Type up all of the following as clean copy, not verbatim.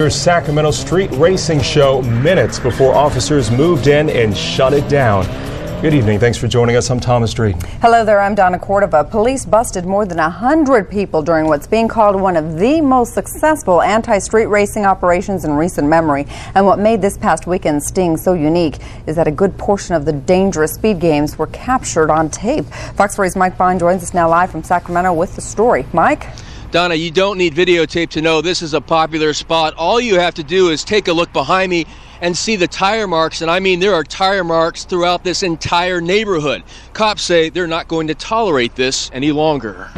Sacramento street racing show minutes before officers moved in and shut it down. Good evening. Thanks for joining us. I'm Thomas Street. Hello there. I'm Donna Cordova. Police busted more than 100 people during what's being called one of the most successful anti-street racing operations in recent memory. And what made this past weekend's sting so unique is that a good portion of the dangerous speed games were captured on tape. Fox 4's Mike Bond joins us now live from Sacramento with the story. Mike? Donna, you don't need videotape to know this is a popular spot. All you have to do is take a look behind me and see the tire marks, and I mean there are tire marks throughout this entire neighborhood. Cops say they're not going to tolerate this any longer.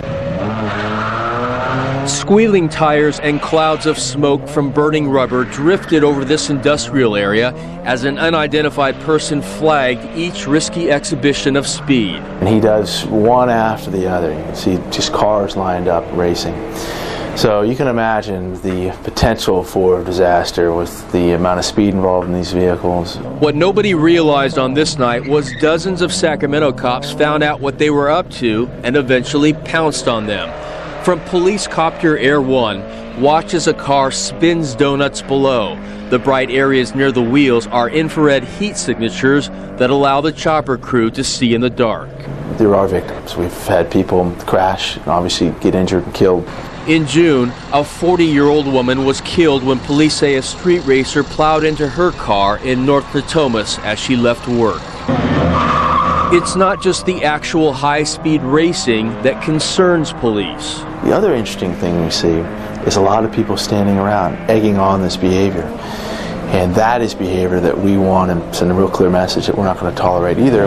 Squealing tires and clouds of smoke from burning rubber drifted over this industrial area as an unidentified person flagged each risky exhibition of speed. And he does one after the other. You can see just cars lined up racing. So you can imagine the potential for disaster with the amount of speed involved in these vehicles. What nobody realized on this night was dozens of Sacramento cops found out what they were up to and eventually pounced on them. From Police Copter Air 1, watch as a car spins donuts below. The bright areas near the wheels are infrared heat signatures that allow the chopper crew to see in the dark. There are victims. We've had people crash and obviously get injured and killed. In June, a 40-year-old woman was killed when police say a street racer plowed into her car in North Natomas as she left work. It's not just the actual high-speed racing that concerns police. The other interesting thing we see is a lot of people standing around egging on this behavior. And that is behavior that we want to send a real clear message that we're not going to tolerate either.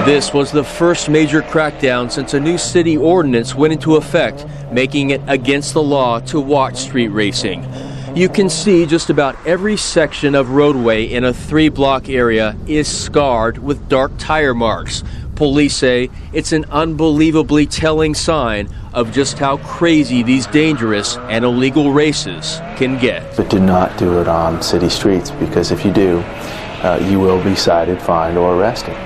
This was the first major crackdown since a new city ordinance went into effect, making it against the law to watch street racing. You can see just about every section of roadway in a 3-block area is scarred with dark tire marks. Police say it's an unbelievably telling sign of just how crazy these dangerous and illegal races can get. But do not do it on city streets, because if you do, you will be cited, fined, or arrested.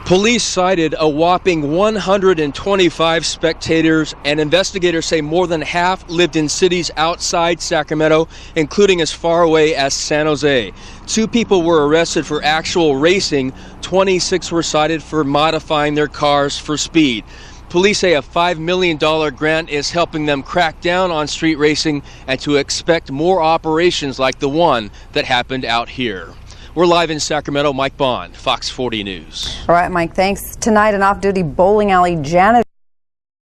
Police cited a whopping 125 spectators, and investigators say more than half lived in cities outside Sacramento, including as far away as San Jose. 2 people were arrested for actual racing. 26 were cited for modifying their cars for speed. Police say a $5 million grant is helping them crack down on street racing and to expect more operations like the one that happened out here. We're live in Sacramento. Mike Bond, Fox 40 News. All right, Mike, thanks. Tonight, an off-duty bowling alley janitor